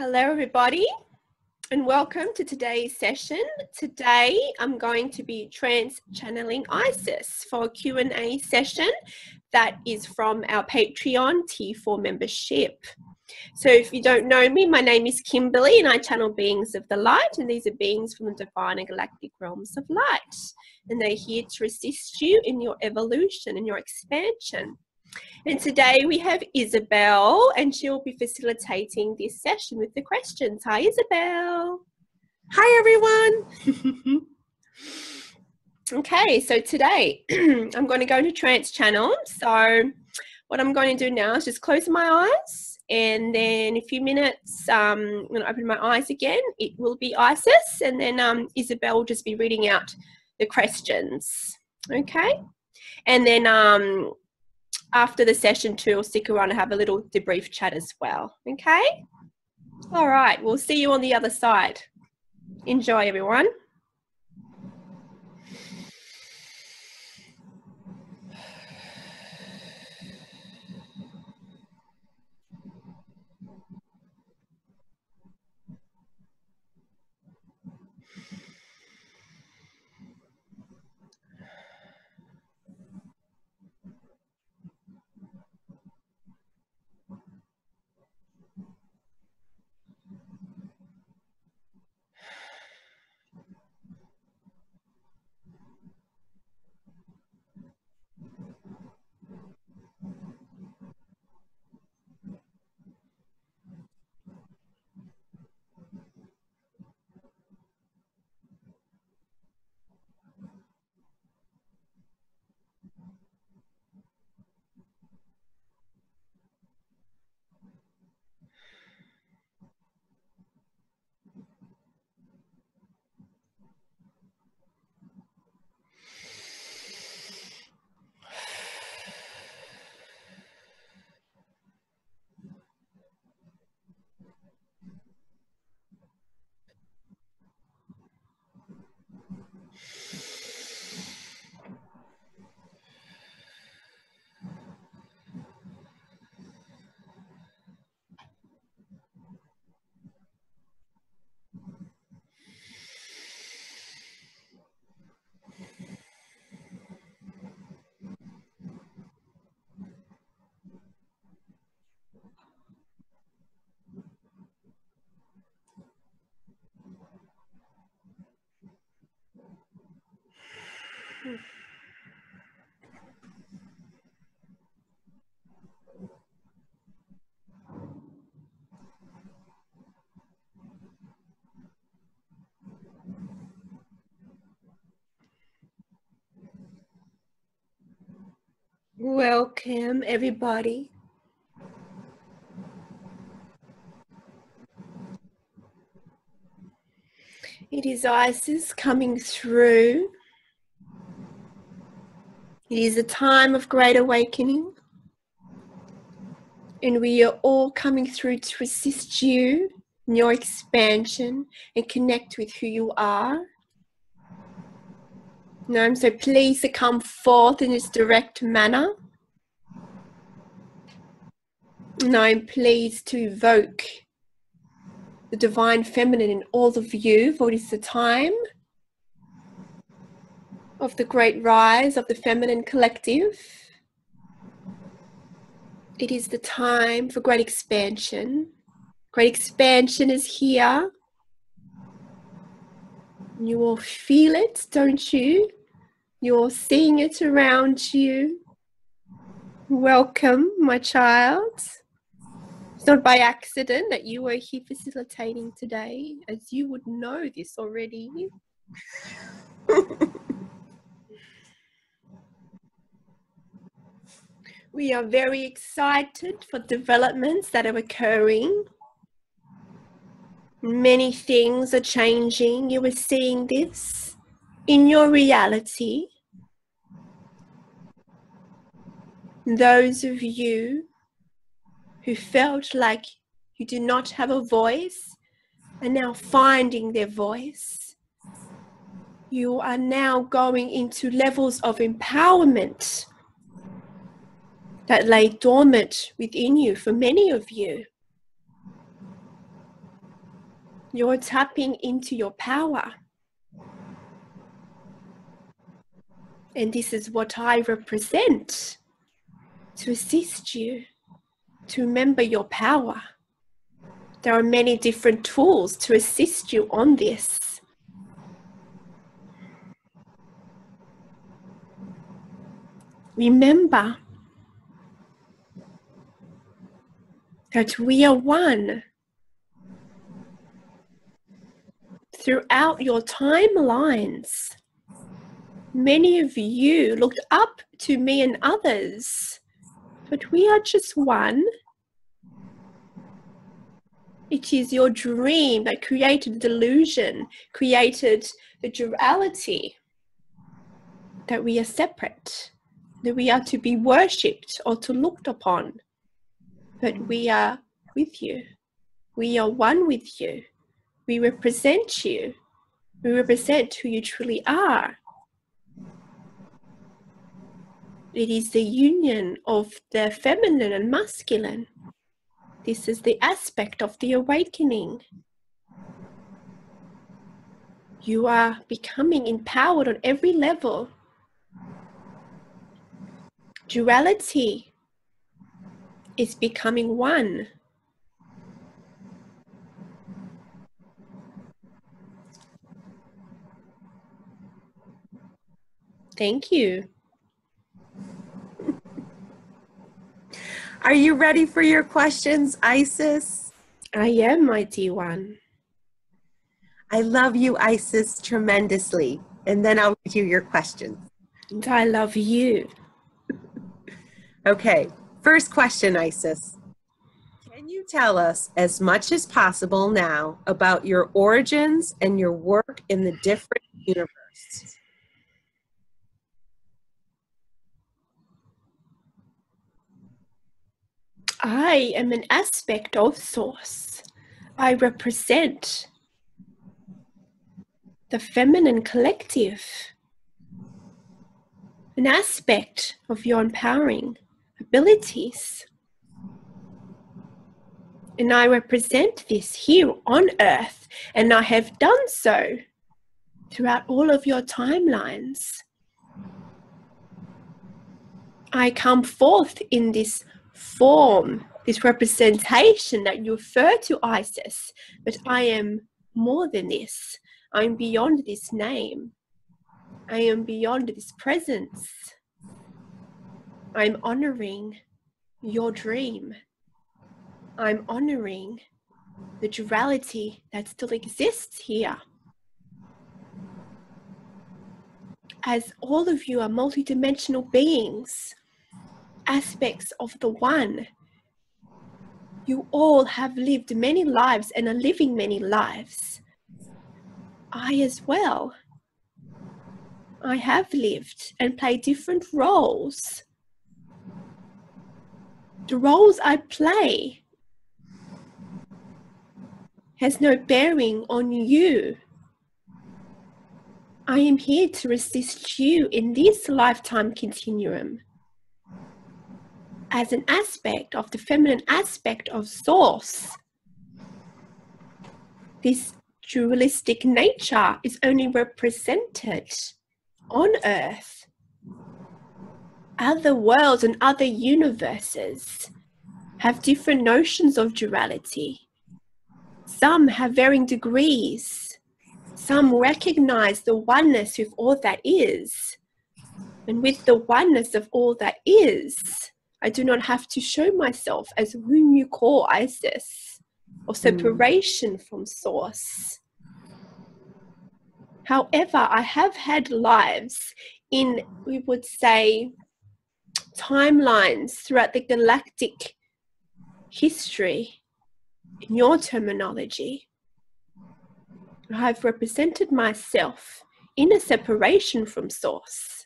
Hello everybody and welcome to today's session. Today I'm going to be trans-channeling Isis for a Q&A session that is from our Patreon T4 membership. So if you don't know me, my name is Kimberley and I channel beings of the light, and these are beings from the divine and galactic realms of light, and they're here to assist you in your evolution and your expansion. And today we have Isabel, and she'll be facilitating this session with the questions. Hi, Isabel. Hi, everyone. Okay, so today I'm going to go into trance channel. So what I'm going to do now is just close my eyes, and then in a few minutes I'm going to open my eyes again. It will be Isis, and then Isabel will just be reading out the questions. Okay, and then after the session too, we'll stick around and have a little debrief chat as well. Okay? All right, we'll see you on the other side. Enjoy, everyone. Welcome, everybody. It is Isis coming through. It is a time of great awakening, and we are all coming through to assist you in your expansion and connect with who you are. So please come forth in this direct manner. I'm pleased to evoke the divine feminine in all of you, for it is the time of the great rise of the feminine collective. It is the time for great expansion. Great expansion is here. You all feel it, don't you? You're seeing it around you. Welcome, my child. It's not by accident that you are here facilitating today, as you would know this already. We are very excited for developments that are occurring. Many things are changing. You are seeing this in your reality. Those of you who felt like you do not have a voice are now finding their voice. You are now going into levels of empowerment that lay dormant within you for many of you. You're tapping into your power. And this is what I represent to assist you to remember your power. There are many different tools to assist you on this. Remember that we are one. Throughout your timelines, many of you looked up to me and others, but we are just one. It is your dream that created the delusion, created the duality, that we are separate, that we are to be worshipped or to looked upon. But we are with you. We are one with you. We represent you. We represent who you truly are. It is the union of the feminine and masculine. This is the aspect of the awakening. You are becoming empowered on every level. Duality is becoming one. Thank you. Are you ready for your questions, Isis? I am, my dear one. I love you, Isis, tremendously. And then I'll read you your questions. And I love you. Okay, first question, Isis. Can you tell us as much as possible now about your origins and your work in the different universe? I am an aspect of Source. I represent the feminine collective, an aspect of your empowering abilities. And I represent this here on Earth, and I have done so throughout all of your timelines. I come forth in this form, this representation that you refer to, Isis, but I am more than this. I'm beyond this name. I am beyond this presence. I'm honoring your dream. I'm honoring the duality that still exists here. As all of you are multidimensional beings, aspects of the one, you all have lived many lives and are living many lives. I as well. I have lived and played different roles. The roles I play has no bearing on you. I am here to assist you in this lifetime continuum as an aspect of the feminine aspect of Source. This dualistic nature is only represented on Earth. Other worlds and other universes have different notions of duality. Some have varying degrees. Some recognize the oneness with all that is. And with the oneness of all that is, I do not have to show myself as whom you call Isis, or separation from Source. However, I have had lives in, we would say, timelines throughout the galactic history, in your terminology. I've represented myself in a separation from Source.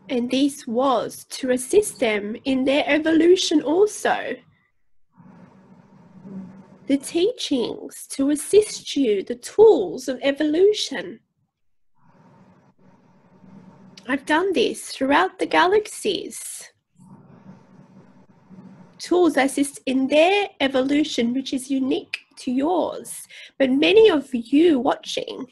And this was to assist them in their evolution also. The teachings to assist you, the tools of evolution. I've done this throughout the galaxies. tools that assist in their evolution, which is unique to yours. But many of you watching,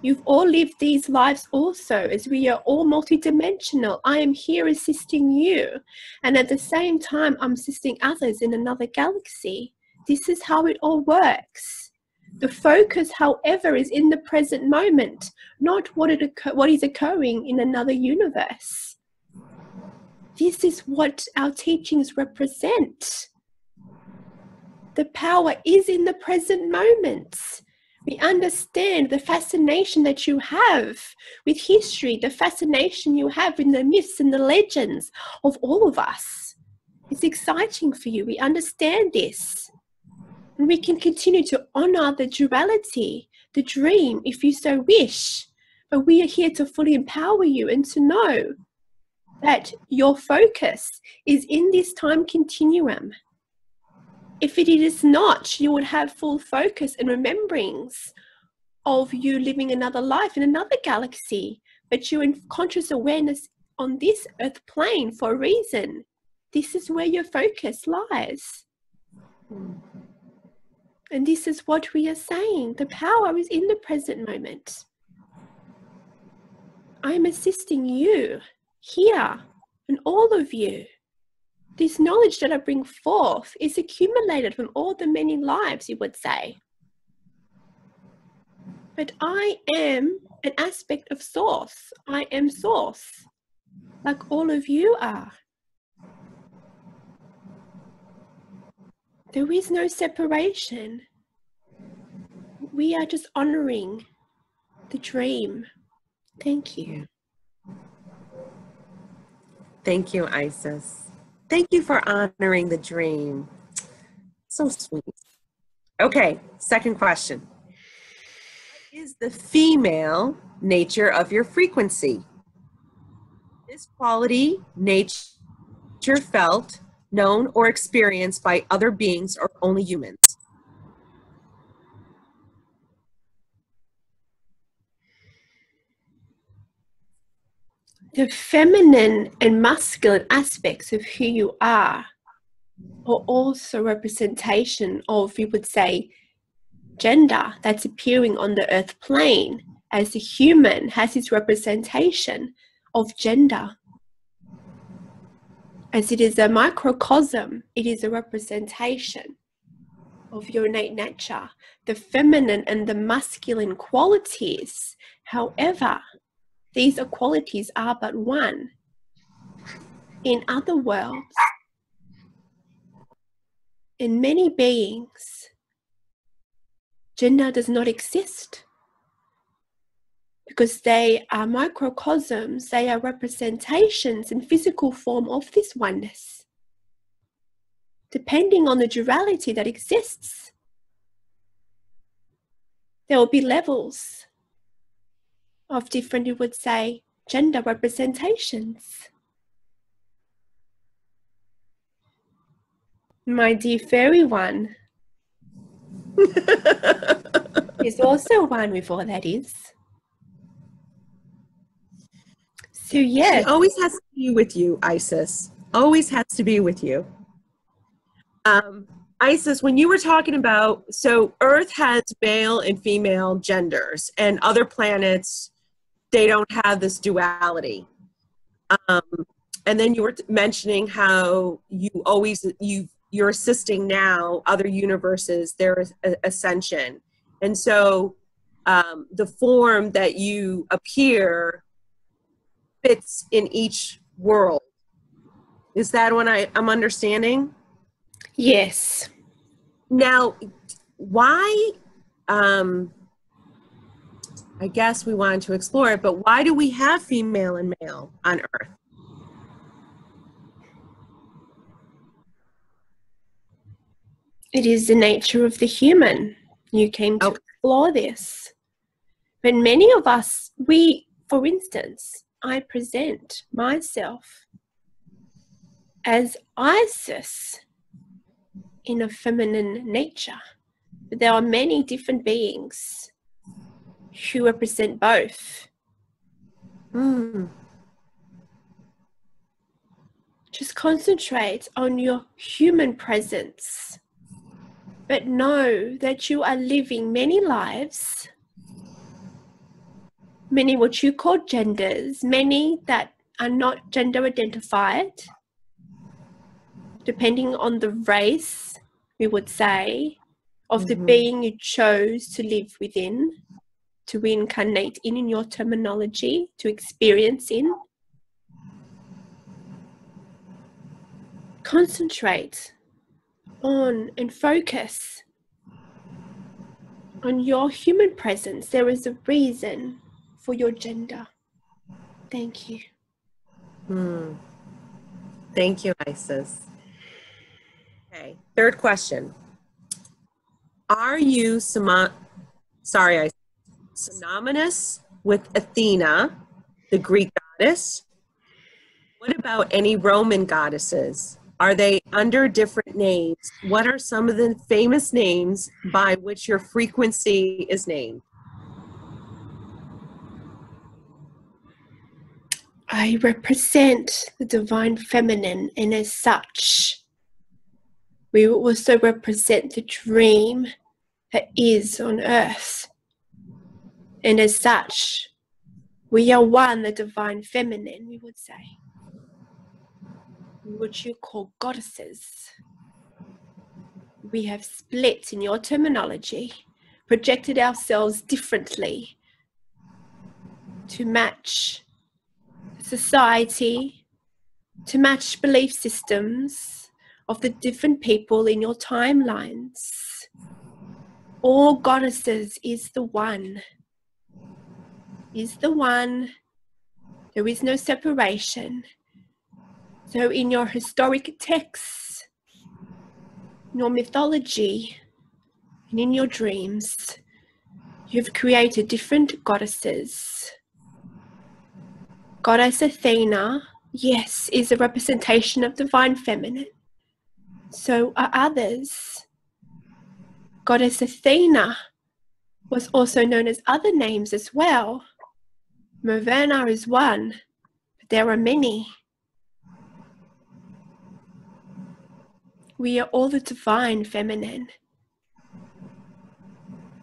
you've all lived these lives also, as we are all multidimensional. I am here assisting you, and at the same time I'm assisting others in another galaxy. This is how it all works. The focus, however, is in the present moment, not what is occurring in another universe. This is what our teachings represent. The power is in the present moment. We understand the fascination that you have with history, the fascination you have in the myths and the legends of all of us. It's exciting for you. We understand this. And we can continue to honor the duality, the dream, if you so wish. But we are here to fully empower you and to know that your focus is in this time continuum. If it is not, you would have full focus and rememberings of you living another life in another galaxy, but you're in conscious awareness on this earth plane for a reason. This is where your focus lies. And this is what we are saying. The power is in the present moment. I'm assisting you here, and all of you. This knowledge that I bring forth is accumulated from all the many lives, you would say. But I am an aspect of Source. I am Source, like all of you are. There is no separation. We are just honoring the dream. Thank you. Thank you, Isis. Thank you for honoring the dream. So sweet. Okay, second question. What is the female nature of your frequency? This quality, nature felt, known, or experienced by other beings or only humans? The feminine and masculine aspects of who you are also representation of, you would say, gender that's appearing on the earth plane, as a human has its representation of gender. As it is a microcosm, it is a representation of your innate nature. The feminine and the masculine qualities, however, these qualities are but one. In other worlds, in many beings, gender does not exist because they are microcosms, they are representations in physical form of this oneness. Depending on the duality that exists, there will be levels of different, you would say, gender representations. My dear fairy one is also one with all that is. So yes. She always has to be with you, Isis. Always has to be with you. Isis, when you were talking about, so Earth has male and female genders, and other planets, they don't have this duality. And then you were mentioning how you're assisting now other universes, their ascension. And so the form that you appear fits in each world. Is that what I'm understanding? Yes. Now, why, I guess we wanted to explore it, but why do we have female and male on Earth? It is the nature of the human. You came to explore this. But many of us, for instance, I present myself as Isis in a feminine nature. But there are many different beings who represent both. Just concentrate on your human presence. But know that you are living many lives, many what you call genders, many that are not gender identified, depending on the race, we would say, of the being you chose to live within, to reincarnate in your terminology, to experience in. Concentrate on and focus on your human presence. There is a reason for your gender. Thank you. Thank you, Isis. Okay, third question. Are you synonymous with Athena, the Greek goddess? What about any Roman goddesses? Are they under different names? What are some of the famous names by which your frequency is named? I represent the divine feminine, and as such, we also represent the dream that is on earth. And as such, we are one, the divine feminine, we would say, which you call goddesses. We have split, in your terminology, projected ourselves differently to match society, to match belief systems of the different people in your timelines. All goddesses is the one. Is the one. There is no separation. So in your historic texts, in your mythology, and in your dreams, you've created different goddesses. Goddess Athena, yes, is a representation of divine feminine. So are others. Goddess Athena was also known as other names as well. Maverna is one, but there are many. We are all the divine feminine.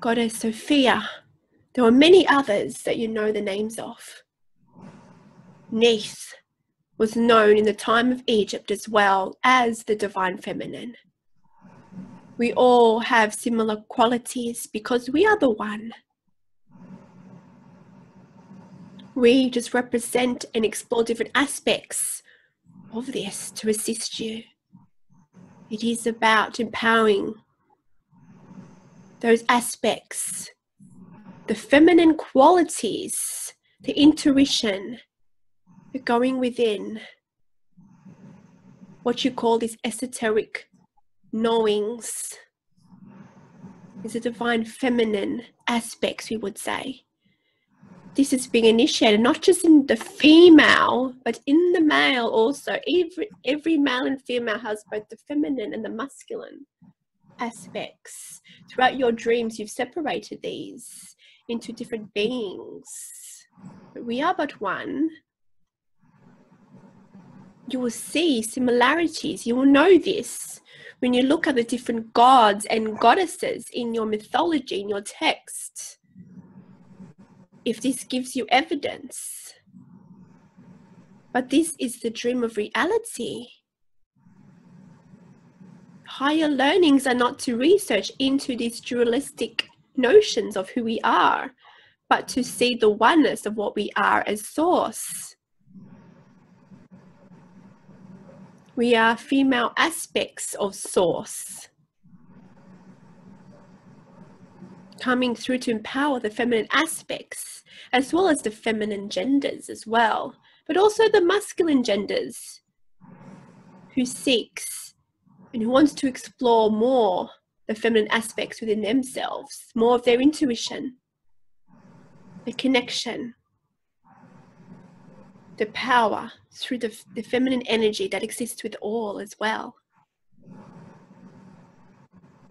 Goddess Sophia. There are many others that you know the names of. Neith was known in the time of Egypt as well as the divine feminine. We all have similar qualities because we are the one. We just represent and explore different aspects of this to assist you. It is about empowering those aspects, the feminine qualities, the intuition, the going within, what you call these esoteric knowings, is a divine feminine aspects, we would say. This is being initiated not just in the female, but in the male also. Every male and female has both the feminine and the masculine aspects. Throughout your dreams, you've separated these into different beings. But we are but one. You will see similarities. You will know this when you look at the different gods and goddesses in your mythology, in your text. If this gives you evidence. But this is the dream of reality. Higher learnings are not to research into these dualistic notions of who we are, but to see the oneness of what we are as source. We are female aspects of source, coming through to empower the feminine aspects, as well as the feminine genders as well, but also the masculine genders, who seeks and who wants to explore more the feminine aspects within themselves, more of their intuition, the connection, the power through the feminine energy that exists with all as well.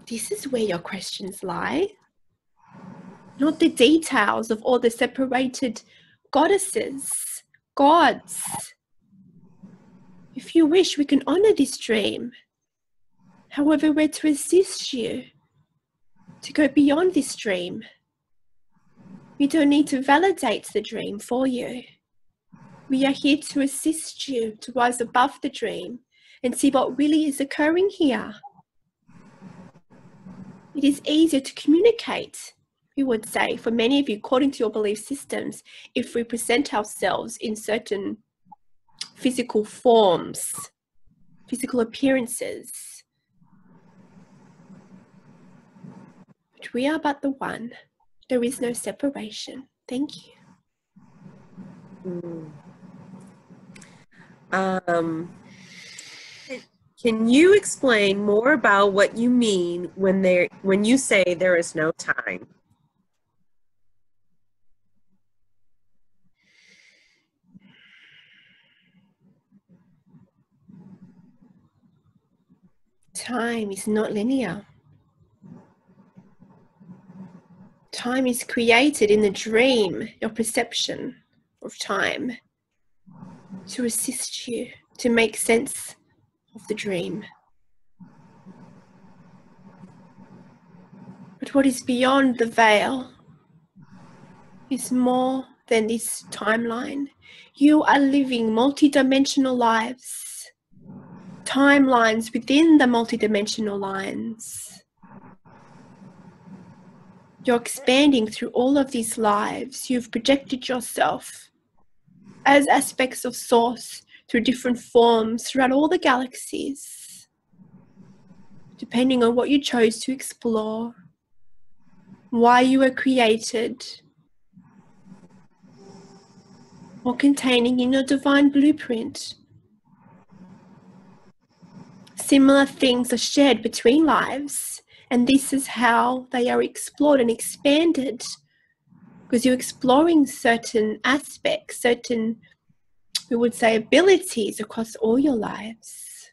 This is where your questions lie. Not the details of all the separated goddesses, gods. If you wish, we can honor this dream. However, we're to assist you to go beyond this dream. We don't need to validate the dream for you. We are here to assist you to rise above the dream and see what really is occurring here. It is easier to communicate, we would say, for many of you, according to your belief systems, if we present ourselves in certain physical forms, physical appearances. But we are but the one. There is no separation. Thank you. Can you explain more about what you mean when you say there is no time? Time is not linear. Time is created in the dream, your perception of time, to assist you to make sense of the dream. But what is beyond the veil is more than this timeline. You are living multidimensional lives, timelines within the multidimensional lines. You're expanding through all of these lives. You've projected yourself as aspects of Source through different forms throughout all the galaxies, depending on what you chose to explore, why you were created, or containing in your divine blueprint. Similar things are shared between lives, and this is how they are explored and expanded, because you're exploring certain aspects, certain, we would say, abilities across all your lives.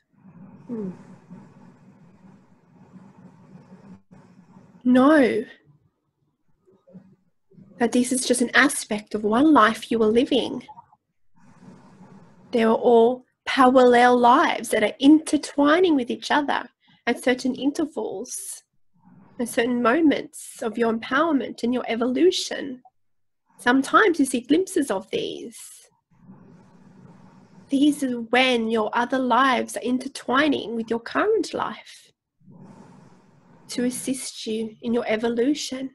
Know that this is just an aspect of one life you are living. They are all parallel lives that are intertwining with each other at certain intervals, at certain moments of your empowerment and your evolution. Sometimes you see glimpses of these. These are when your other lives are intertwining with your current life to assist you in your evolution.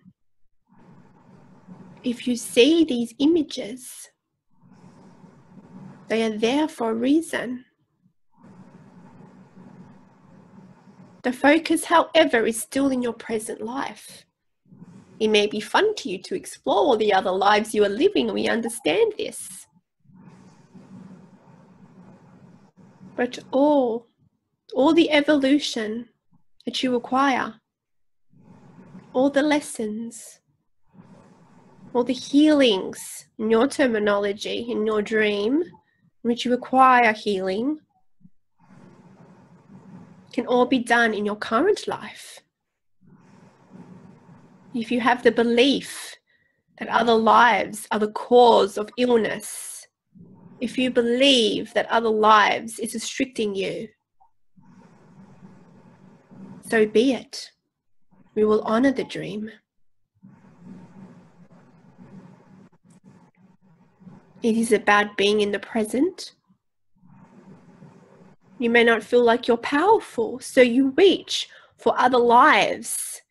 If you see these images, they are there for a reason. The focus, however, is still in your present life. It may be fun to you to explore all the other lives you are living, and we understand this. But all the evolution that you acquire, all the lessons, all the healings, in your terminology, in your dream, in which you acquire healing, can all be done in your current life. If you have the belief that other lives are the cause of illness, if you believe that other lives is restricting you, so be it. We will honor the dream. It is about being in the present. You may not feel like you're powerful, so you reach for other lives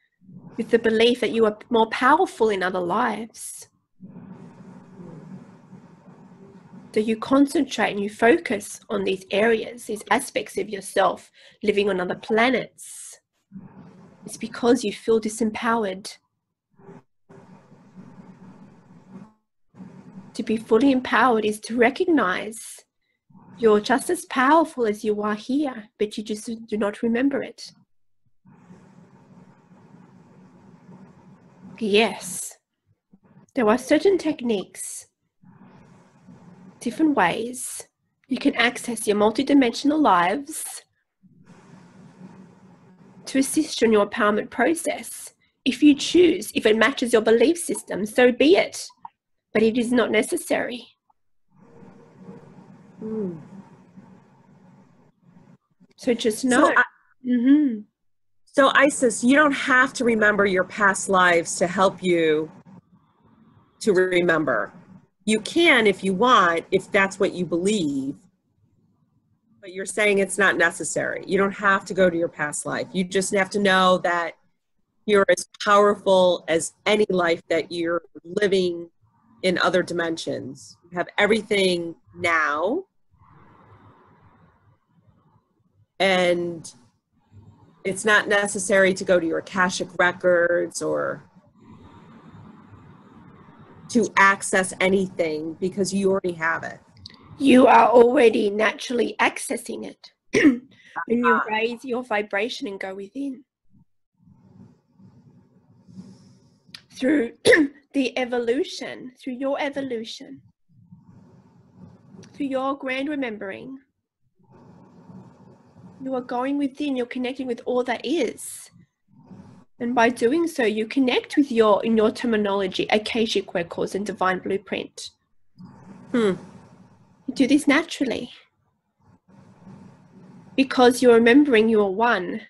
with the belief that you are more powerful in other lives. So you concentrate and you focus on these areas, these aspects of yourself living on other planets. It's because you feel disempowered. To be fully empowered is to recognize you're just as powerful as you are here, but you just do not remember it. Yes, there are certain techniques, different ways you can access your multidimensional lives to assist you in your empowerment process. If you choose, if it matches your belief system, so be it. But it is not necessary. So just know. So Isis, you don't have to remember your past lives to help you to remember. You can if you want, if that's what you believe. But you're saying it's not necessary. You don't have to go to your past life. You just have to know that you're as powerful as any life that you're living in other dimensions. You have everything now. And it's not necessary to go to your Akashic records or to access anything because you already have it. You are already naturally accessing it. When you raise your vibration and go within. Through the evolution, through your evolution, through your grand remembering, you are going within, you're connecting with all that is. And by doing so, you connect with in your terminology, Akashic records and divine blueprint. You do this naturally. Because you're remembering you are one.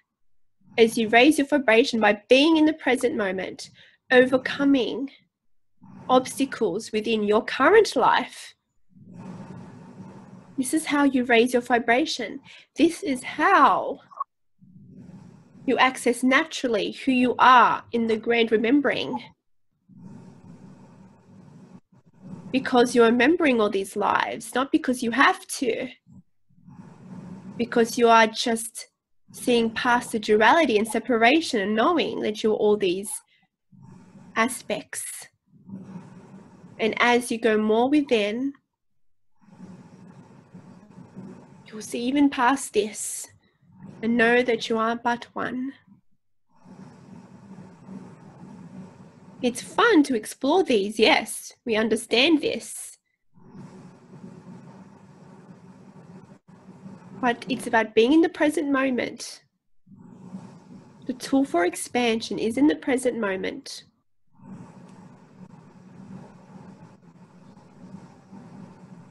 As you raise your vibration by being in the present moment, overcoming obstacles within your current life. This is how you raise your vibration. This is how you access naturally who you are in the grand remembering. Because you're remembering all these lives, not because you have to. Because you are just seeing past the duality and separation and knowing that you're all these aspects. And as you go more within, you'll see even past this and know that you are but one. It's fun to explore these, yes, we understand this. But it's about being in the present moment. The tool for expansion is in the present moment.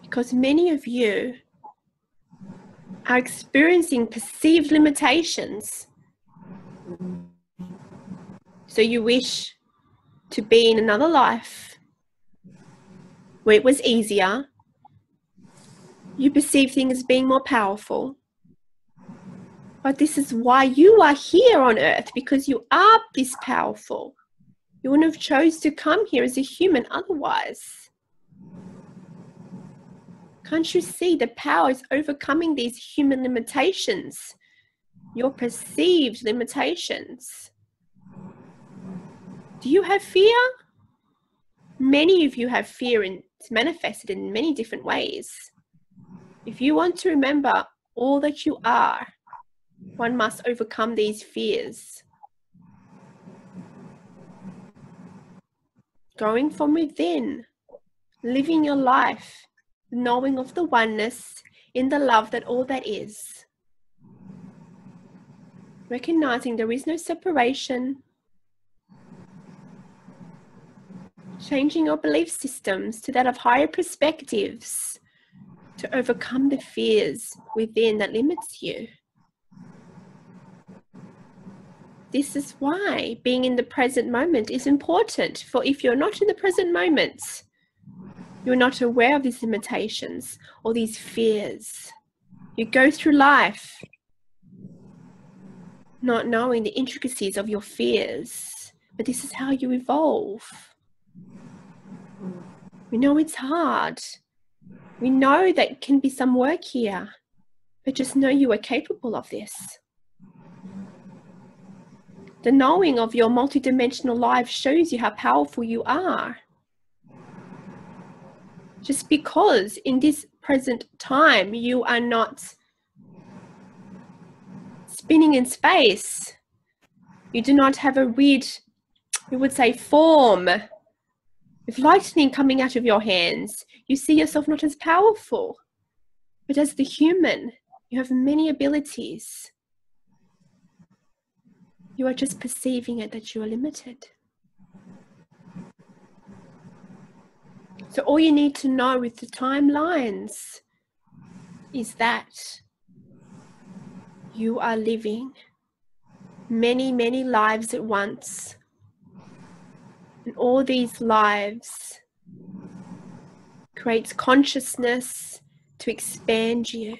Because many of you are experiencing perceived limitations. So you wish to be in another life where it was easier. You perceive things as being more powerful. But this is why you are here on earth, because you are this powerful. You wouldn't have chose to come here as a human otherwise. Can't you see the power is overcoming these human limitations, your perceived limitations? Do you have fear? Many of you have fear, and it's manifested in many different ways. If you want to remember all that you are, one must overcome these fears. Going from within, living your life, knowing of the oneness in the love that all that is. Recognizing there is no separation. Changing your belief systems to that of higher perspectives to overcome the fears within that limits you. This is why being in the present moment is important. For if you're not in the present moment, you're not aware of these limitations or these fears. You go through life not knowing the intricacies of your fears. But this is how you evolve. We know it's hard. We know that can be some work here. But just know you are capable of this. The knowing of your multidimensional life shows you how powerful you are. Just because in this present time you are not spinning in space, you do not have a weird, we would say, form with lightning coming out of your hands, you see yourself not as powerful. But as the human, you have many abilities. You are just perceiving it that you are limited. So all you need to know with the timelines is that You are living many, many lives at once. And all these lives creates consciousness to expand you,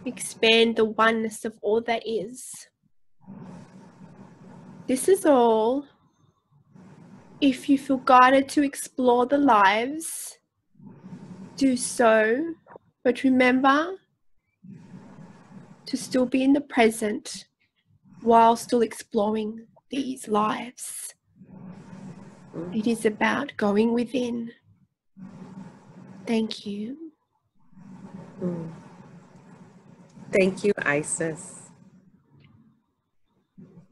expand the oneness of all that is. This is all if you feel guided to explore the lives, do so, but remember to still be in the present while still exploring these lives. It is about going within. Thank you. Thank you, Isis.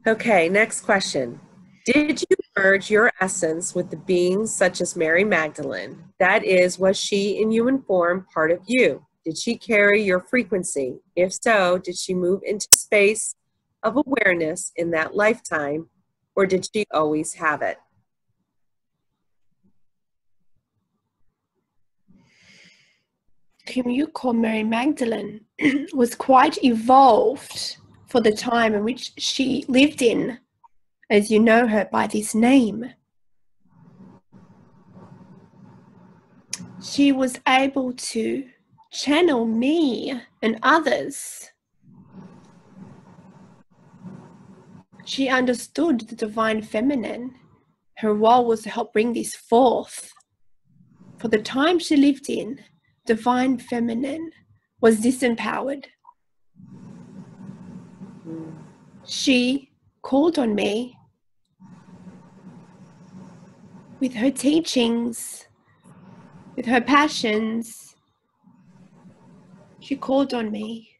Okay, next question. Did you merge your essence with the beings such as Mary Magdalene? That is, was she in human form part of you? Did she carry your frequency? If so, did she move into space of awareness in that lifetime, or did she always have it? Whom you call Mary Magdalene was quite evolved for the time in which she lived in, as you know her by this name. She was able to channel me and others. She understood the divine feminine. Her role was to help bring this forth. For the time she lived in, divine feminine was disempowered. She called on me with her teachings, with her passions. She called on me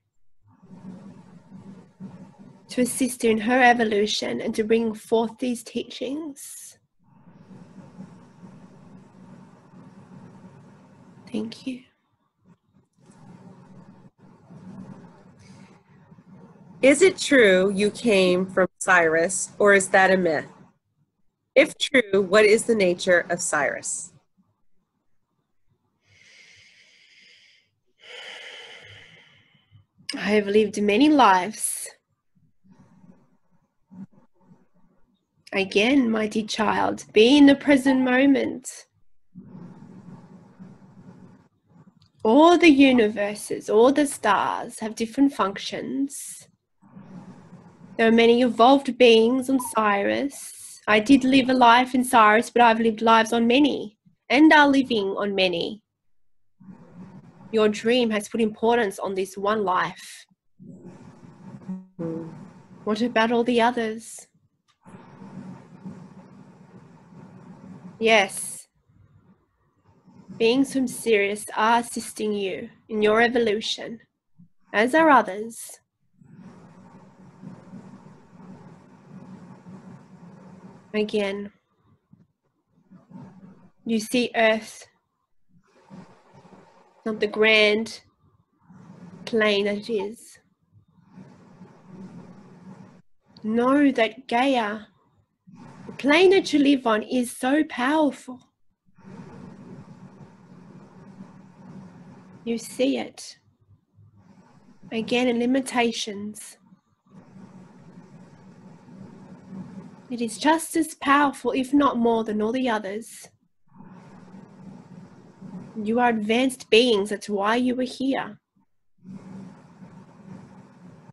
to assist her in her evolution and to bring forth these teachings. Thank you. Is it true you came from Cyrus, or is that a myth? If true, what is the nature of Cyrus? I have lived many lives. Again, my dear child, be in the present moment. All the universes, all the stars have different functions. There are many evolved beings on Cyrus. I did live a life in Cyrus, but I've lived lives on many and are living on many. Your dream has put importance on this one life. What about all the others? Yes, beings from Sirius are assisting you in your evolution, as are others. Again, you see Earth, not the grand plane that it is. Know that Gaia, the plane that you live on, is so powerful. You see it. Again, in limitations. It is just as powerful, if not more, than all the others. You are advanced beings. That's why you were here.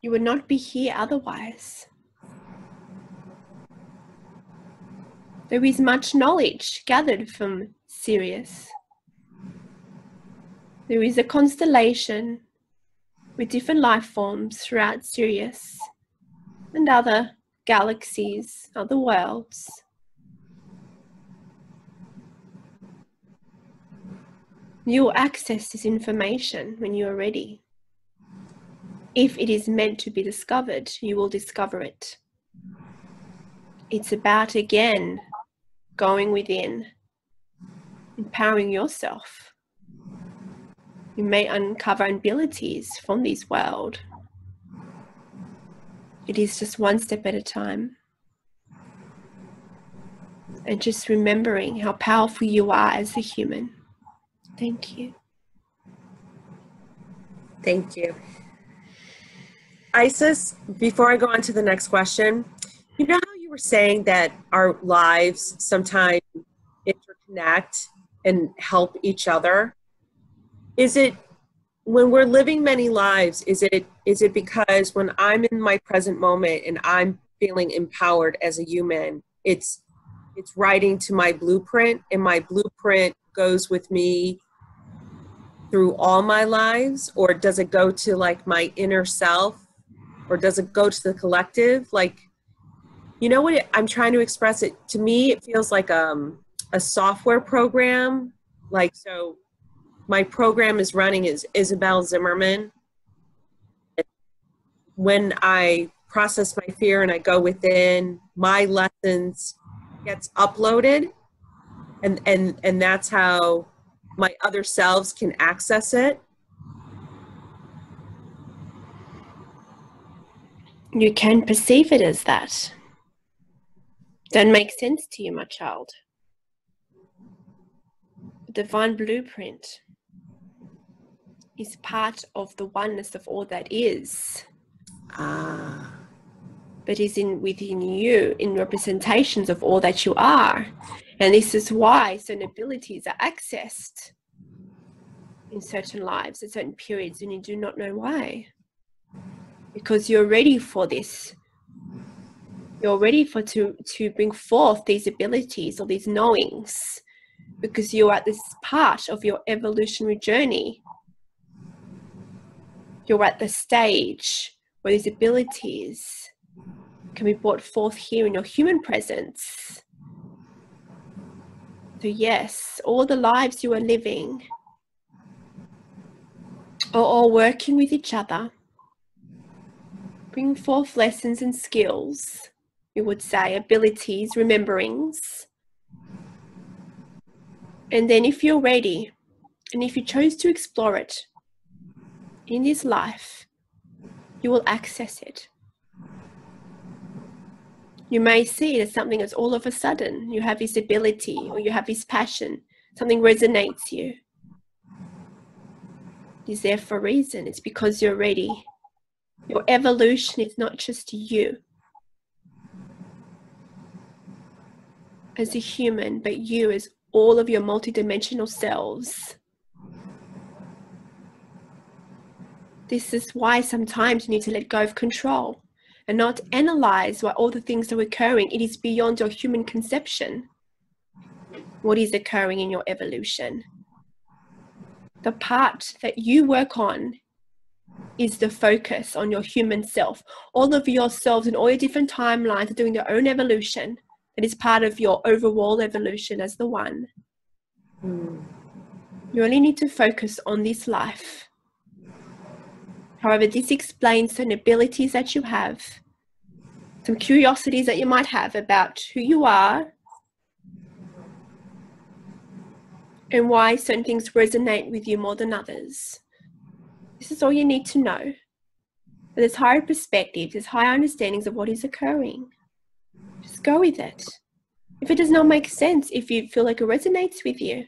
You would not be here otherwise. There is much knowledge gathered from Sirius. There is a constellation with different life forms throughout Sirius and other galaxies, other worlds. You will access this information when you are ready. If it is meant to be discovered, you will discover it. It's about, again, going within, empowering yourself. You may uncover abilities from this world. It is just one step at a time. And just remembering how powerful you are as a human. Thank you. Thank you. Isis, before I go on to the next question, you know how you were saying that our lives sometimes interconnect and help each other? Is it, when we're living many lives, is it because when I'm in my present moment and I'm feeling empowered as a human, it's writing to my blueprint, and my blueprint goes with me through all my lives? Or does it go to like my inner self, or does it go to the collective? Like, you know what I'm trying to express? It to me, it feels like a software program. Like, so my program is running is Isabel Zimmerman. When I process my fear and I go within, my lessons gets uploaded, and that's how my other selves can access it. You can perceive it as that. Don't make sense to you, my child. The divine blueprint is part of the oneness of all that is. But is within you in representations of all that you are. And this is why certain abilities are accessed in certain lives at certain periods, and you do not know why. Because you're ready for this. You're ready to bring forth these abilities or these knowings, because you're at this part of your evolutionary journey. You're at the stage where these abilities can be brought forth here in your human presence. So yes, all the lives you are living are all working with each other, bring forth lessons and skills, you would say, abilities, rememberings. And then if you're ready, and if you chose to explore it in this life, you will access it. You may see it as something that's all of a sudden, you have this ability or you have this passion, something resonates you. It is there for a reason. It's because you're ready. Your evolution is not just you as a human, but you as all of your multidimensional selves. This is why sometimes you need to let go of control and not analyze why all the things are occurring. It is beyond your human conception. What is occurring in your evolution? The part that you work on is the focus on your human self. All of yourselves and all your different timelines are doing their own evolution. That is part of your overall evolution as the one. You only need to focus on this life. However, this explains certain abilities that you have, some curiosities that you might have about who you are, and why certain things resonate with you more than others. This is all you need to know. But there's higher perspectives, there's higher understandings of what is occurring. Just go with it. If it does not make sense, if you feel like it resonates with you,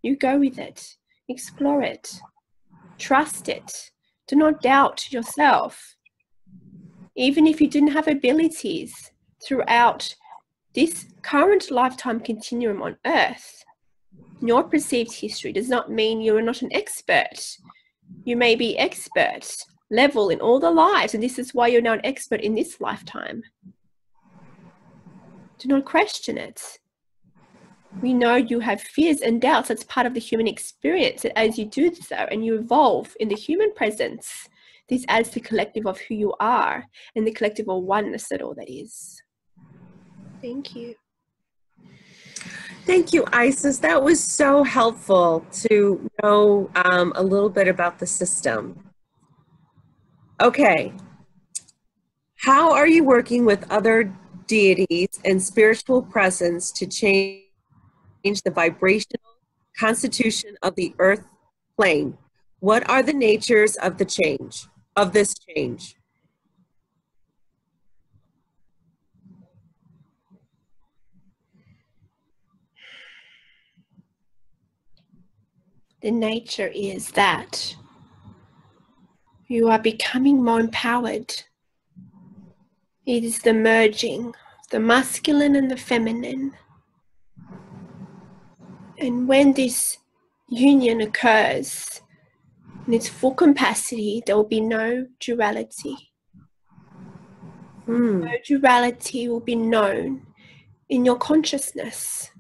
you go with it. Explore it. Trust it. Do not doubt yourself. Even if you didn't have abilities throughout this current lifetime continuum on Earth, your perceived history does not mean you are not an expert. You may be expert level in all the lives, and this is why you're now an expert in this lifetime. Do not question it. We know you have fears and doubts. That's part of the human experience. And as you do so and you evolve in the human presence, this adds to the collective of who you are and the collective of oneness that all that is. Thank you. Thank you, Isis. That was so helpful to know a little bit about the system. Okay. How are you working with other deities and spiritual presence to change the vibrational constitution of the earth plane? What are the natures of the change, of this change? The nature is that You are becoming more empowered. It is the merging of the masculine and the feminine. And when this union occurs in its full capacity, there will be no duality. No duality will be known in your consciousness.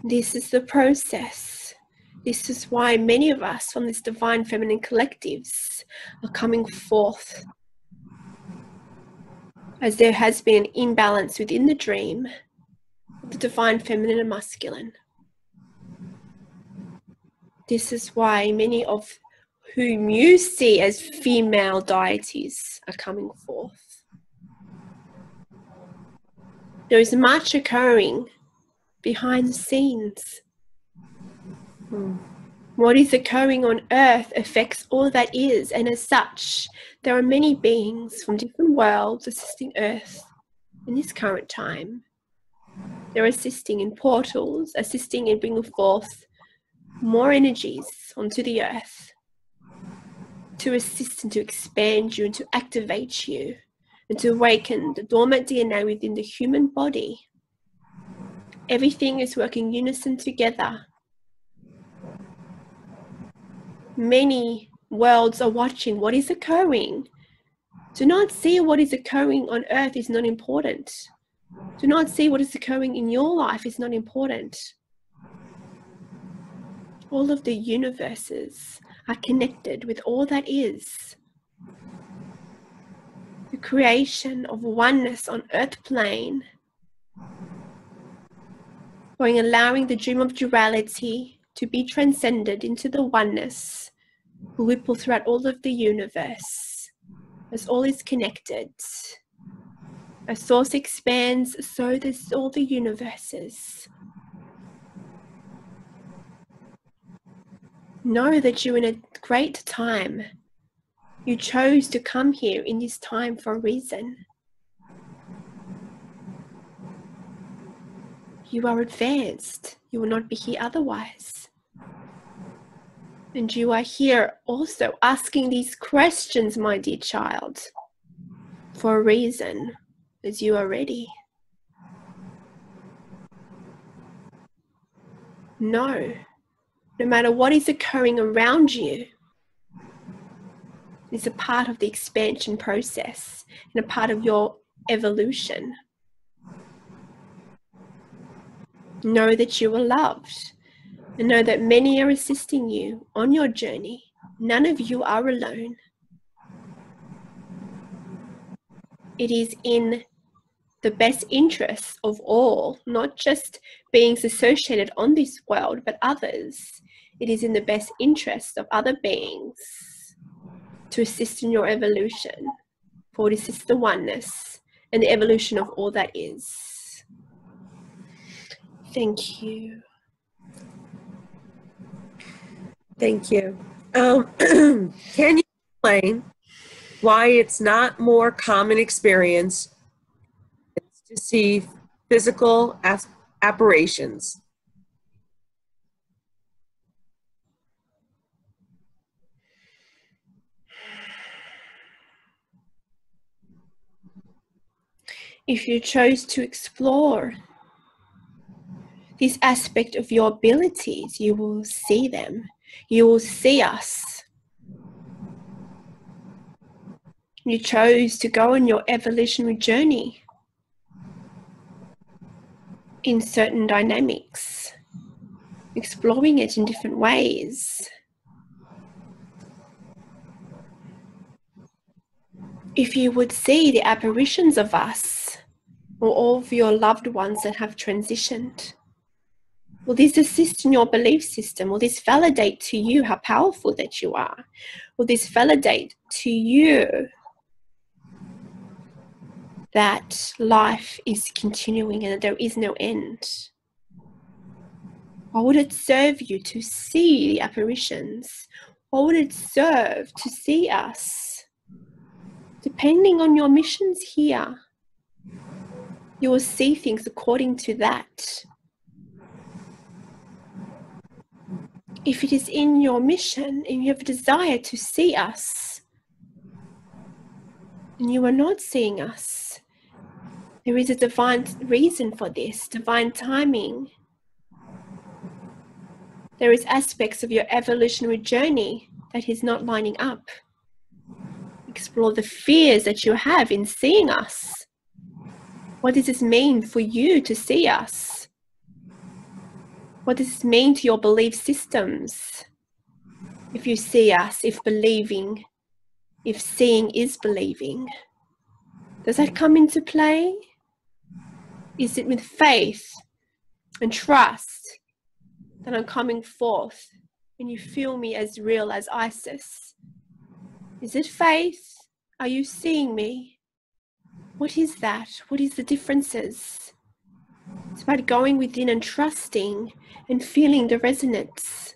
This is the process. This is why many of us from this divine feminine collectives are coming forth, as there has been an imbalance within the dream of the divine feminine and masculine. This is why many of whom you see as female deities are coming forth. There is much occurring behind the scenes. What is occurring on earth affects all that is, and as such, there are many beings from different worlds assisting earth in this current time. They're assisting in portals, assisting in bringing forth more energies onto the earth to assist and to expand you and to activate you and to awaken the dormant DNA within the human body. Everything is working in unison together. Many worlds are watching what is occurring. Do not see what is occurring on earth is not important. Do not see what is occurring in your life is not important. All of the universes are connected with all that is. The creation of oneness on earth plane, going allowing the dream of duality to be transcended into the oneness, will ripple throughout all of the universe, as all is connected. As source expands, so does all the universes. Know that you're in a great time. You chose to come here in this time for a reason. You are advanced. You will not be here otherwise. And you are here also asking these questions, my dear child, for a reason, as you are ready. No matter what is occurring around you, is a part of the expansion process and a part of your evolution. Know that you are loved, and know that many are assisting you on your journey. None of you are alone. It is in the best interests of all, not just beings associated on this world, but others. It is in the best interests of other beings to assist in your evolution, for it assists the oneness and the evolution of all that is. Thank you. Thank you. Can you explain why it's not more common experience to see physical apparitions? If you chose to explore this aspect of your abilities, you will see them. You will see us. You chose to go on your evolutionary journey in certain dynamics, exploring it in different ways. If you would see the apparitions of us, or all of your loved ones that have transitioned, will this assist in your belief system? Will this validate to you how powerful that you are? Will this validate to you that life is continuing and that there is no end? Or would it serve you to see the apparitions? Or would it serve to see us? Depending on your missions here, you will see things according to that. if it is in your mission and you have a desire to see us, and you are not seeing us, there is a divine reason for this, divine timing. There is aspects of your evolutionary journey that is not lining up. Explore the fears that you have in seeing us. What does this mean for you to see us? What does this mean to your belief systems? If you see us, if seeing is believing, does that come into play? Is it with faith and trust that I'm coming forth and you feel me as real as Isis? Is it faith? Are you seeing me? What is that? What is the differences? It's about going within and trusting and feeling the resonance.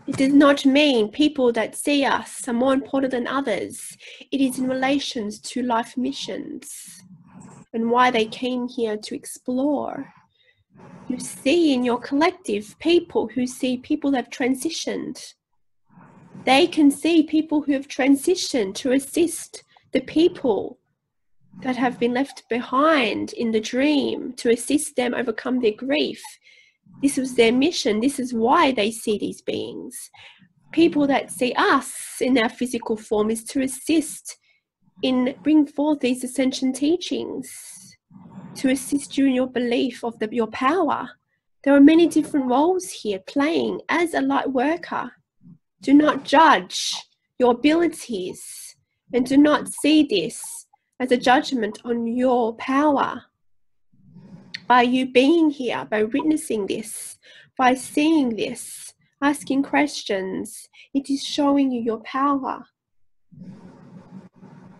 It does not mean people that see us are more important than others. It is in relations to life missions and why they came here to explore. You see in your collective people who see people that have transitioned. They can see people who have transitioned to assist the people that have been left behind in the dream, to assist them overcome their grief. This was their mission. This is why they see these beings. People that see us in our physical form is to assist in bring forth these ascension teachings, to assist you in your belief of your power. There are many different roles here playing as a light worker. Do not judge your abilities and do not see this as a judgment on your power. By you being here, by witnessing this, by seeing this, asking questions, it is showing you your power.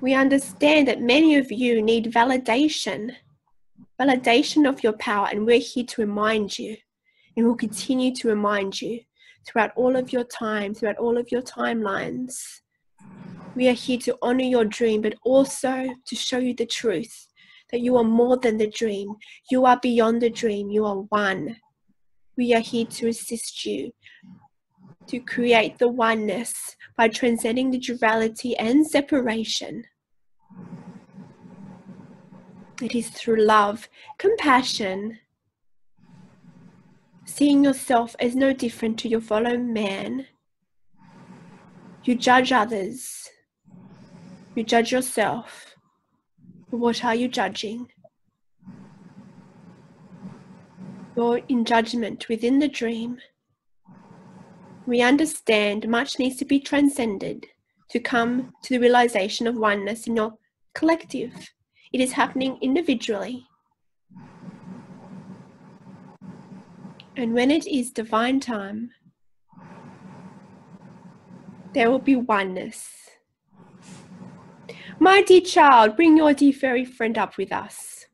We understand that many of you need validation of your power, and we're here to remind you, and we'll continue to remind you throughout all of your time, throughout all of your timelines. We are here to honor your dream, but also to show you the truth, that you are more than the dream. You are beyond the dream. You are one. We are here to assist you to create the oneness by transcending the duality and separation. It is through love, compassion, seeing yourself as no different to your fellow man. You judge others. You judge yourself. But what are you judging? You're in judgment within the dream. We understand much needs to be transcended to come to the realization of oneness in your collective. It is happening individually. And when it is divine time, there will be oneness. My dear child, bring your dear fairy friend up with us.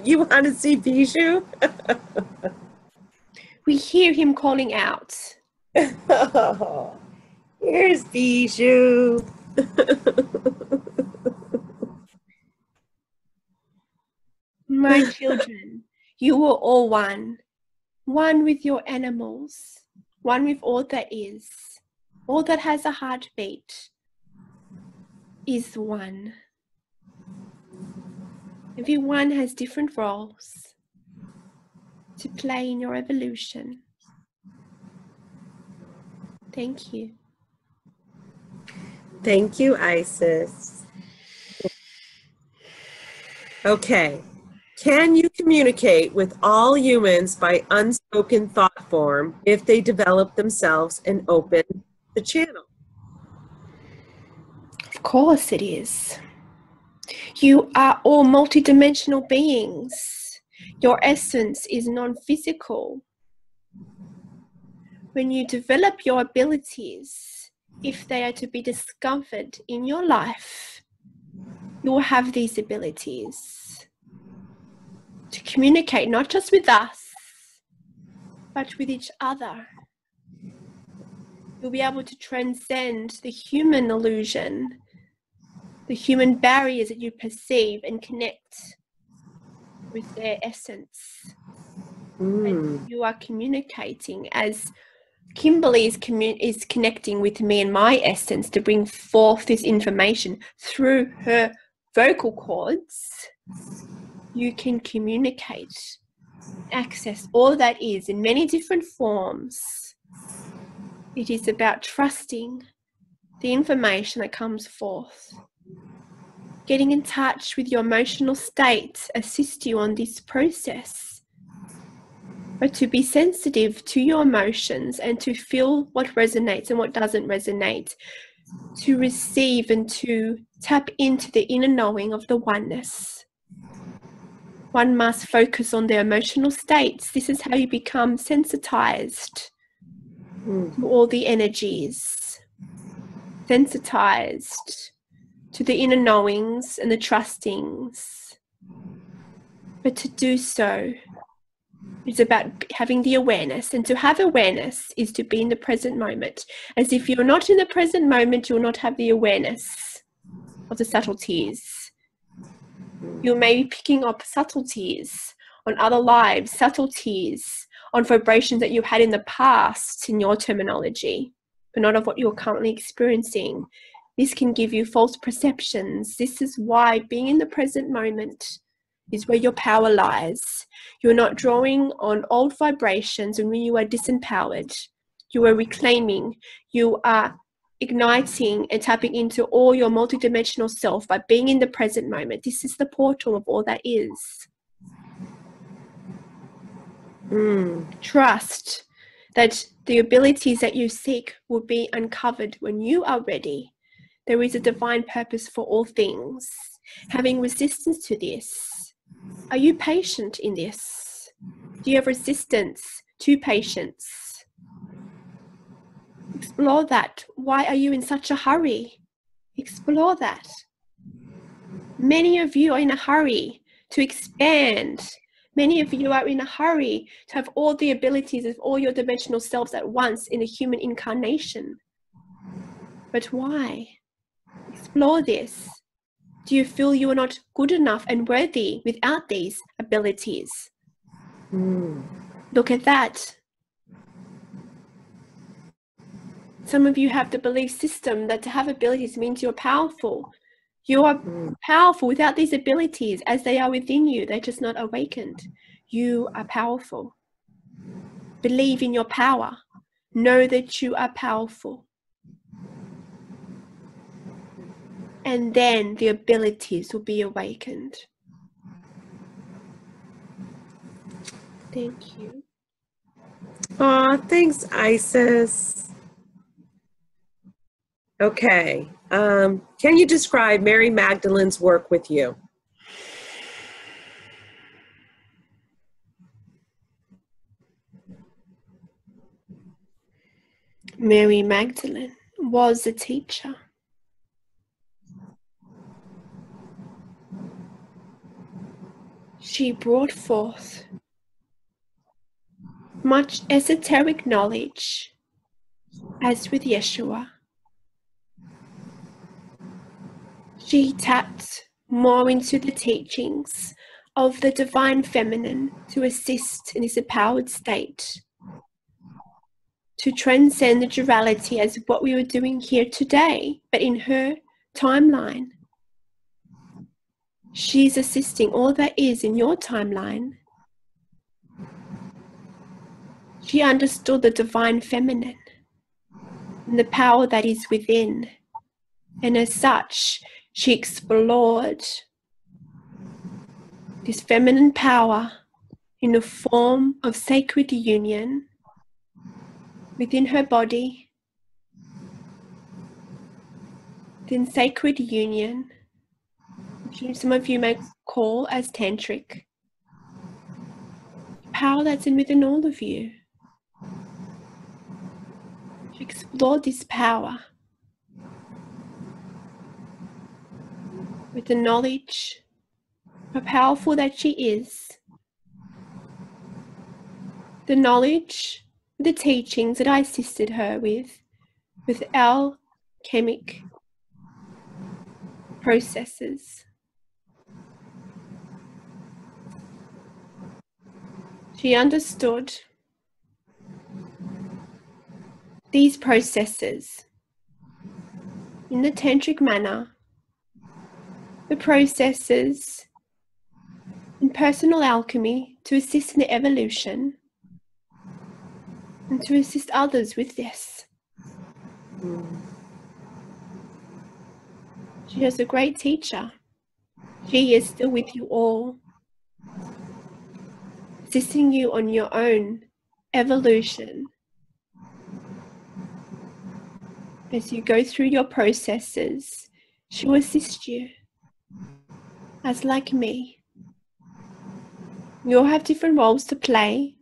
You want to see Bijou? We hear him calling out. Oh, here's Bijou. My children, you are all one. One with your animals. One with all that is. All that has a heartbeat is one. Everyone has different roles to play in your evolution. Thank you. Thank you, Isis. Okay. Can you communicate with all humans by unspoken thought form if they develop themselves and open the channel? Of course it is. You are all multidimensional beings. Your essence is non-physical. When you develop your abilities, if they are to be discovered in your life, you will have these abilities to communicate not just with us, but with each other. You'll be able to transcend the human illusion, the human barriers that you perceive, and connect with their essence. Mm. You are communicating as Kimberley is connecting with me and my essence to bring forth this information through her vocal cords. You can communicate, access all that is in many different forms. It is about trusting the information that comes forth. Getting in touch with your emotional state assists you on this process. But to be sensitive to your emotions and to feel what resonates and what doesn't resonate, to receive and to tap into the inner knowing of the oneness. One must focus on their emotional states. This is how you become sensitized to all the energies, sensitized to the inner knowings and the trustings. But to do so, it's about having the awareness, and to have awareness is to be in the present moment. As if you're not in the present moment, you'll not have the awareness of the subtleties. You may be picking up subtleties on other lives, subtleties on vibrations that you had in the past in your terminology, but not of what you're currently experiencing. This can give you false perceptions. This is why being in the present moment is where your power lies. You're not drawing on old vibrations, and when you are disempowered, you are reclaiming, you are igniting and tapping into all your multidimensional self by being in the present moment. This is the portal of all that is. Trust that the abilities that you seek will be uncovered when you are ready. There is a divine purpose for all things. Having resistance to this. Are you patient in this? Do you have resistance to patience? Explore that. Why are you in such a hurry? Explore that. Many of you are in a hurry to expand. Many of you are in a hurry to have all the abilities of all your dimensional selves at once in a human incarnation. But why? Explore this. Do you feel you are not good enough and worthy without these abilities? Look at that. Some of you have the belief system that to have abilities means you're powerful. You are powerful without these abilities, as they are within you. They're just not awakened. You are powerful. Believe in your power. Know that you are powerful. And then the abilities will be awakened. Thank you. Aw, thanks, Isis. Okay. Can you describe Mary Magdalene's work with you? Mary Magdalene was a teacher. She brought forth much esoteric knowledge, as with Yeshua. She tapped more into the teachings of the divine feminine to assist in this empowered state, to transcend the duality as what we were doing here today, but in her timeline. She's assisting all that is in your timeline. She understood the divine feminine and the power that is within. And as such, she explored this feminine power in the form of sacred union within her body, within sacred union, which some of you may call as tantric. Power that's within all of you. She explored this power with the knowledge how powerful that she is, the knowledge, the teachings that I assisted her with alchemic processes. She understood these processes in the tantric manner, the processes in personal alchemy to assist in the evolution and to assist others with this. She is a great teacher. She is still with you all, assisting you on your own evolution as you go through your processes. She will assist you, as like me. We all have different roles to play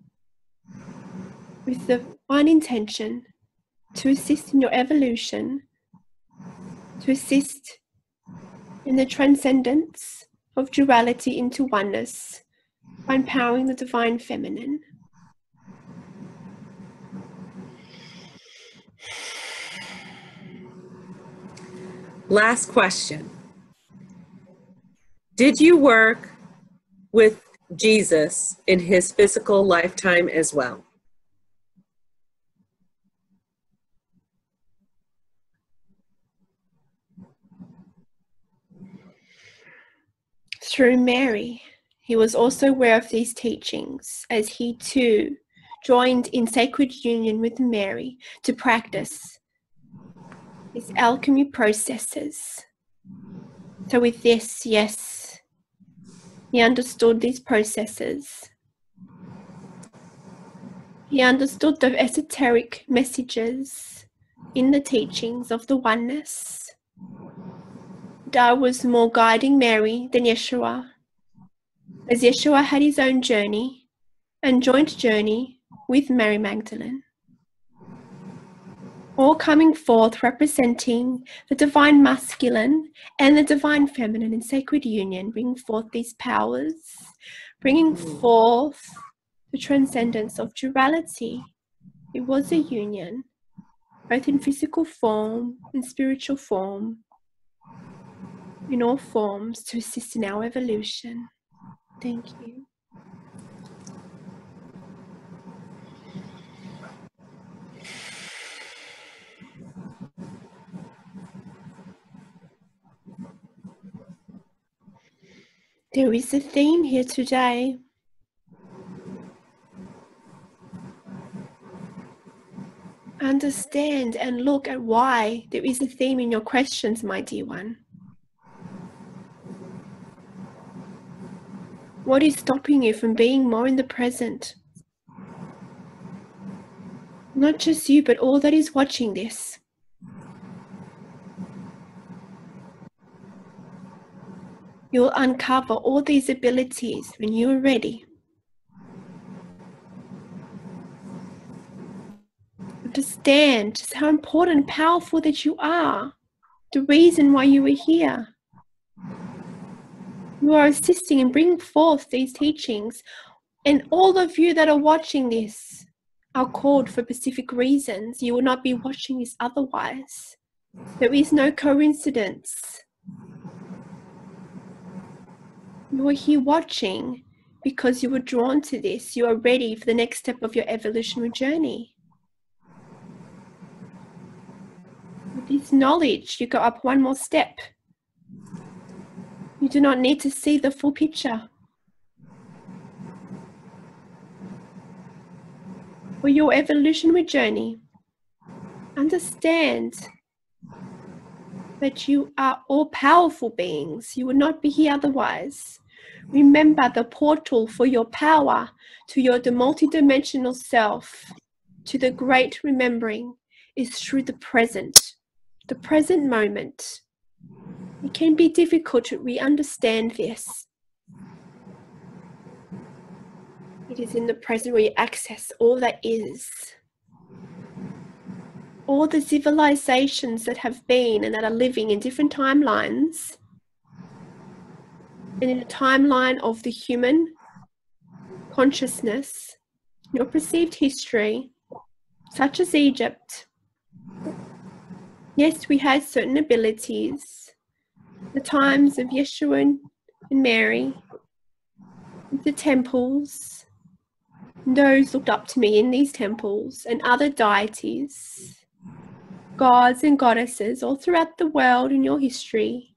with the one intention to assist in your evolution, to assist in the transcendence of duality into oneness by empowering the divine feminine. Last question. Did you work with Jesus in his physical lifetime as well? Through Mary, he was also aware of these teachings as he too joined in sacred union with Mary to practice his alchemy processes. So with this, yes, he understood these processes. He understood the esoteric messages in the teachings of the oneness. Tao was more guiding Mary than Yeshua, as Yeshua had his own journey and joint journey with Mary Magdalene, all coming forth representing the divine masculine and the divine feminine in sacred union, bringing forth these powers, bringing forth the transcendence of duality. It was a union, both in physical form and spiritual form, in all forms, to assist in our evolution. Thank you. There is a theme here today. Understand and look at why there is a theme in your questions, my dear one. What is stopping you from being more in the present? Not just you, but all that is watching this. You'll uncover all these abilities when you are ready. Understand just how important and powerful that you are. The reason why you are here. You are assisting and bringing forth these teachings, and all of you that are watching this are called for specific reasons. You will not be watching this otherwise. There is no coincidence. You are here watching because you were drawn to this. You are ready for the next step of your evolutionary journey. With this knowledge, you go up one more step. You do not need to see the full picture. For your evolutionary journey, understand that you are all powerful beings. You would not be here otherwise. Remember, the portal for your power to your multidimensional self, to the great remembering, is through the present moment. It can be difficult to re-understand this. It is in the present where you access all that is. All the civilizations that have been and that are living in different timelines, and in the timeline of the human consciousness, your perceived history, such as Egypt. Yes, we had certain abilities. The times of Yeshua and Mary, the temples, Those looked up to me in these temples and other deities, gods and goddesses all throughout the world in your history.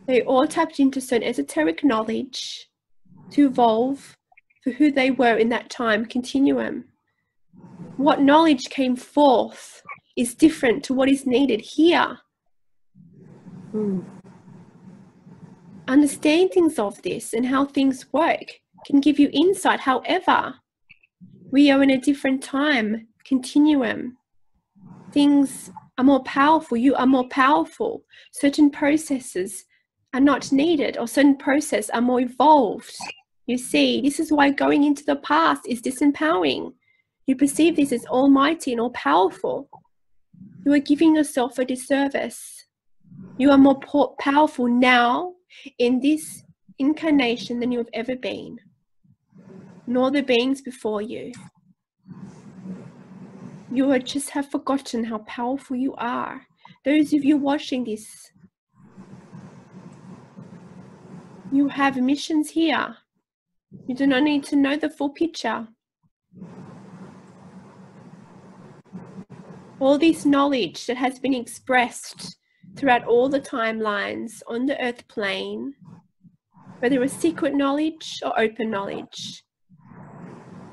They all tapped into certain esoteric knowledge to evolve for who they were in that time continuum. What knowledge came forth is different to what is needed here. Understandings of this and how things work can give you insight. However, we are in a different time continuum. Things are more powerful. You are more powerful. Certain processes are not needed, or certain processes are more evolved. You see, this is why going into the past is disempowering. You perceive this as almighty and all powerful. You are giving yourself a disservice. You are more powerful now in this incarnation than you have ever been, nor the beings before you. You just have forgotten how powerful you are. Those of you watching this, you have missions here. You do not need to know the full picture. All this knowledge that has been expressed throughout all the timelines on the earth plane, whether it's secret knowledge or open knowledge,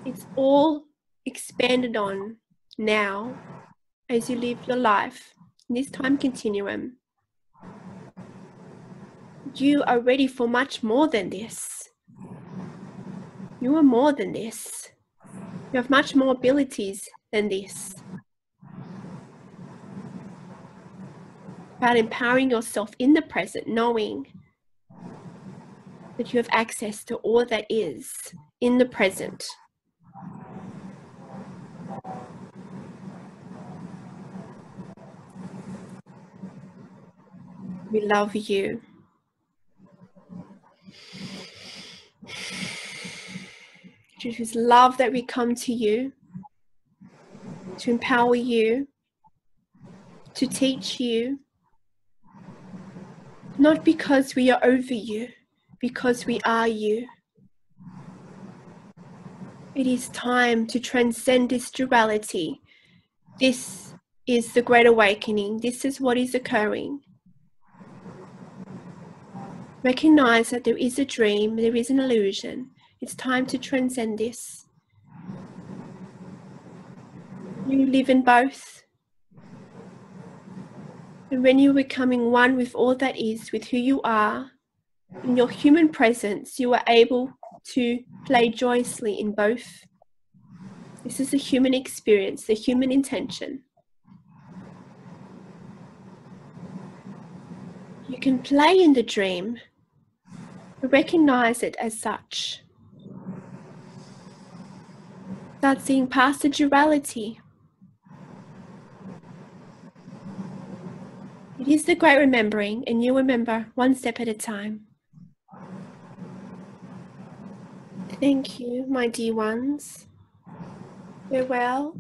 it's all expanded on now as you live your life in this time continuum. You are ready for much more than this. You are more than this. You have much more abilities than this. About empowering yourself in the present, knowing that you have access to all that is in the present. We love you. It is love that we come to you, to empower you, to teach you, not because we are over you, because we are you. It is time to transcend this duality. This is the Great Awakening. This is what is occurring. Recognize that there is a dream, there is an illusion. It's time to transcend this. You live in both. And when you're becoming one with all that is, with who you are, in your human presence, you are able to play joyously in both. This is a human experience, the human intention. You can play in the dream, but recognize it as such. Start seeing past the duality. It is the great remembering, and you remember one step at a time. Thank you, my dear ones. Farewell.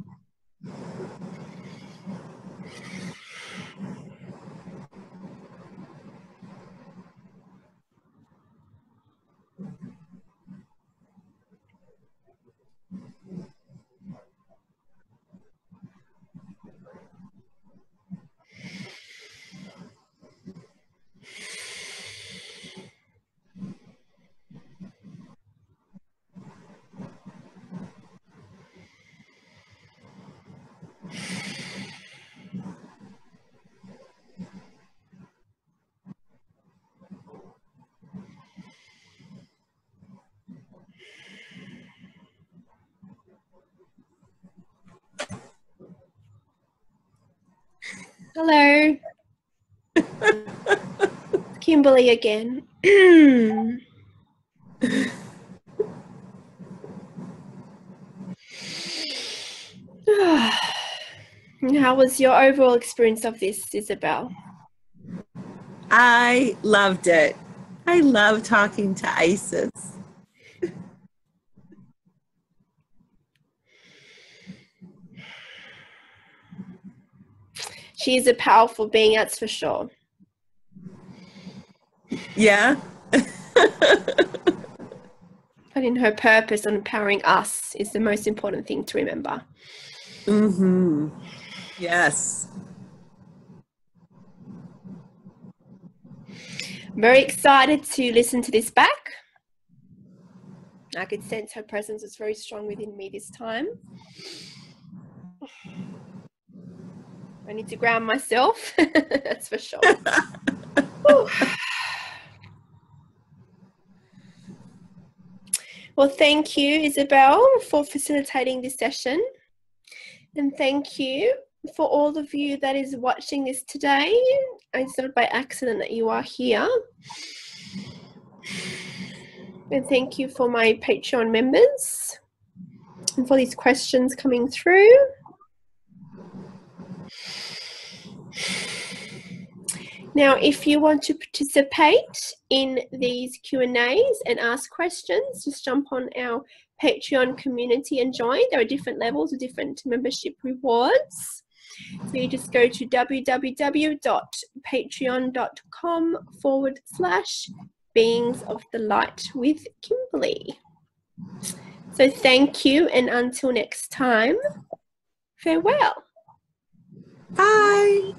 Hello. Kimberley again. How was your overall experience of this, Isabel? I loved it. I love talking to Isis. She is a powerful being, that's for sure. Yeah. but in her purpose on empowering us is the most important thing to remember. Mm-hmm. Yes. Very excited to listen to this back. I could sense her presence is very strong within me this time. I need to ground myself, that's for sure. Well, thank you, Isabel, for facilitating this session. And thank you for all of you that is watching this today. It's not by accident that you are here. And thank you for my Patreon members and for these questions coming through. Now, if you want to participate in these Q&As and ask questions, just jump on our Patreon community and join. There are different levels of different membership rewards. So you just go to www.patreon.com/Beings of the Light with Kimberley. So thank you, and until next time, farewell. Bye.